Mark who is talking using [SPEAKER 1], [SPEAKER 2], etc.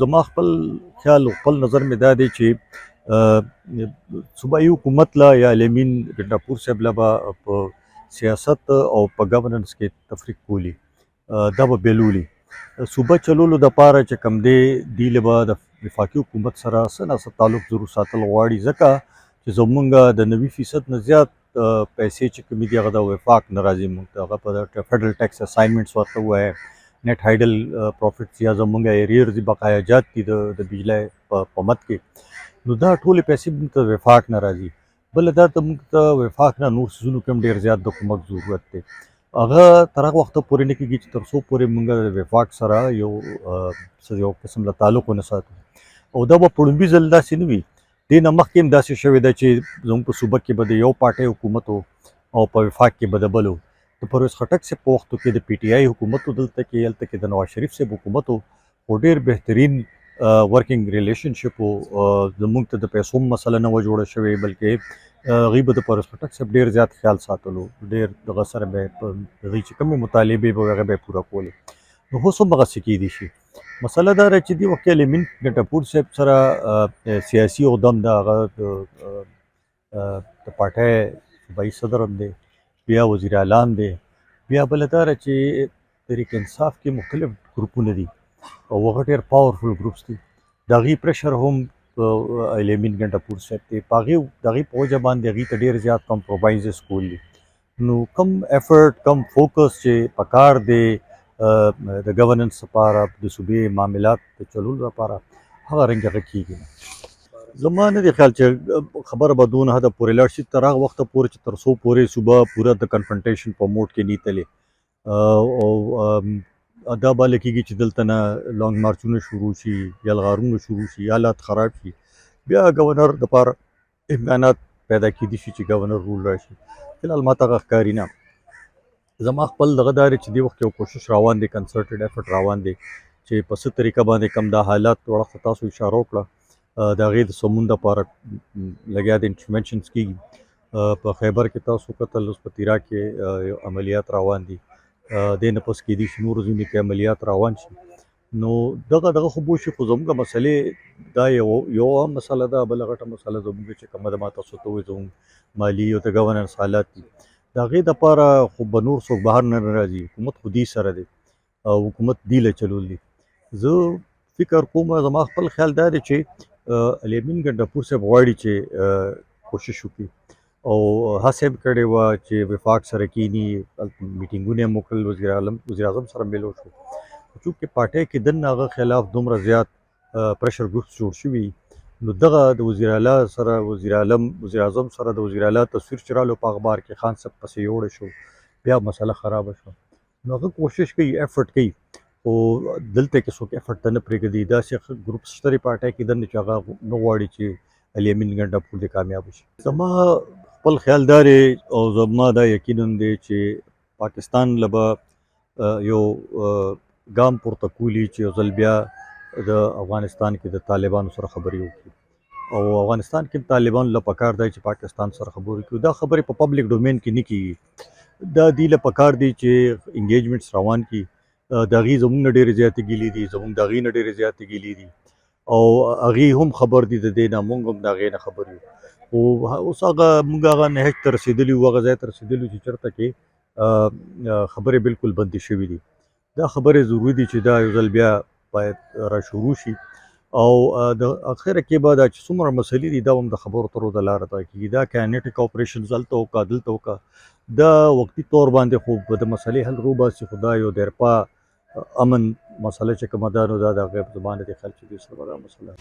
[SPEAKER 1] زما خپل خیال او خپل نظر مې دا دی چې صوبایي حکومت له یا الیمین ګنډاپور صاحب له به په سیاست او په ګورننس کې تفریق کولی دا به بېلولي صوبه چلولو دپاره چې کوم دی دوی له به د وفاقي حکومت سره څه نه څه تعلق ضرور ساتل غواړي ځکه چې زمونږ د 90% نه زیات پیسې چې کومې دي هغه د وفاق نه راځي موږ ته هغه په فیډرل ټیکس اساینمنټس ورته ووایه نیټ هایډل پروفټس یا زمونږ ایریرز دي بقایا جات دي د بجلی په مد کې نو دا ټولې پیسې موږ ته وفاق نه راځي بله دا ته موږ ته وفاق نه نور څیزونو کې هم ډېر زیات د کومک ضرورت دی هغه تر هغه وخته پورې نه کېږي چې تر څو پورې موږ د وفاق سره یو قسم له تعلق ونه ساتو او دا به په لومړي ځل داسې نه وي دې نه مخکې هم داسې شوې ده چې زموږ په صوبه کې به د یو پارټۍ حکومت او په وفاق کې به د بل د پرویز خټک صاحب په وختو کې د پی ټی آی حکومت دلته کې هلته کې د نواز شریف صاحب حکومت خو ډېر بهترین ورکینګ ریلیشنشپ زموږ ته د پیسو مسله نه وه جوړه شوې بلکې هغوی به د پرویز خټک صاحب ډېر زیات خیال ساتلو ډېر دغه سره به یې هغوی چې کومې مطالبې به هغه به یې پوره کولې نو اوس هم هغسې کیدی شي مسله دا ده چې دې وخت کې الیمین ګنډاپور صاحب سره سیاسي عهده هم ده هغه د پارټۍ صوبایي صدر هم دی بیا وزیر اعلی هم دی بیا بله دا ده چې تحریک انصاف کې مختلف ګروپونه دي او هغه ډېر پاورفل ګروپس دي د هغوی پریشر هم الیمین ګنډاپور صاحب دی په هغوی په وجه باندې هغوی ته ډېر زیات کمپرومایزز کول دي نو کم ایفرټ کم فوکس چې پکار دی د ګورننس لپاره د صوبې معاملات د چلولو لپاره هغه رنګ هغه کېږي نه زما نه دی خیال چې خبره به دونه حده پورې لاړ شي تر هغه وخته پورې چې تر څو پورې صوبه پوره د کنفرنټیشن په موډ کې نیتلې او دا به لکېږي چې دلته نه لانګ مارچونه شروع شي یلغارونه شروع شي حالات خراب شي بیا ګورنر دپاره امکانات پیدا کېدی شي چې ګورنر رول راشي فلحال ما ته هغه ښکاري نه زما خپل دغه دا دی چې دې وخت یو کوشش روان دی کنسرټډ ایفرټ روان دی چې په څه طریقه باندې کم دا حالات وړه تاسو اشاره وکړه د هغې د سمون دپاره لګیا د انټرونشنز کېږي په خیبر کې تاسو کتل اوس په تیرا کې عملیات روان دي دې نه پس کېدی شي نورو ځینو کې عملیات روان شي نو دغه خو بوشي خو زموږ مسلې دا یو مسله ده بله غټه مسله زموږ چې کومه ده ما تاسو ته وایي زموږ مالي او د ګورننس حالات دي د هغې دپاره خو به نور څوک بهر نه راځي حکومت خو دې سره دی او حکومت دې له چلول دي زه فکر کوم زما خپل خیال دا دی چې الیمین ګنډاپور صاحب غواړي چې کوشش وکړي او هڅه یې کړې وه چې وفاق سره کینی میټینګونه یې وکړل وزیر اعظم سره میلو شو چونکې پارټۍ کې دننه هغه خلاف دومره زیات پریشر ګروپس جوړ شوي نو دغه د وزیر اعلی سره وزیر اعظم سره د وزیر اعلی تصویر چې راغلو په اخبار کې خان صاحب پسې یوړی شو بیا مسله خرابه شوه نو هغه کوشش کوي ایفرټ کوي خو دلته کې څوک ایفرټ ته نه پرېږدي داسې ګروپ شته دی پارټۍ کې دننه چې هغه نه غواړي چې الیمین ګنډاپور دې کامیاب شي زما خپل خیال دا دی او زما دا یقین هم دی چې پاکستان له به یو ګام پورته کولی چې یو ځل بیا د افغانستان کې د طالبانو سره خبرې وکړي او افغانستان کې طالبانو له پکار دی چې پاکستان سره خبرې وکړي دا خبرې په پبلک ډومین کې نه کېږي دا دوی له پکار دی چې انګیجمنټس روان کړي د هغې زموږ نه ډېرې زیاتې ګیلې دي زموږ د هغې نه ډېرې زیاتې ګیلې دي او هغې هم خبر دي د دې نه موږ هم د هغې نه خبر یو خو اوس هغه موږ هغه نهج ته رسېدلي وو هغه ځای ته رسېدلي وو چې چېرته کې خبرې بالکل بندې شوي دي دا خبرې ضروري دي چې دا یو ځل بیا باید را شروع شي او د اخره کې به دا چې څومره مسلې دي دا هم د خبرو اترو د لاره ته کېږي دا کاینټیک اپریشنز هلته وکړه دلته وکړه دا وقتي طور باندې خو به د مسلې حل روباسي خو دا یو دیرپا امن مسله چې کومه ده نو دا د هغې په زبانه د خلک چې دوی سره به دا مسله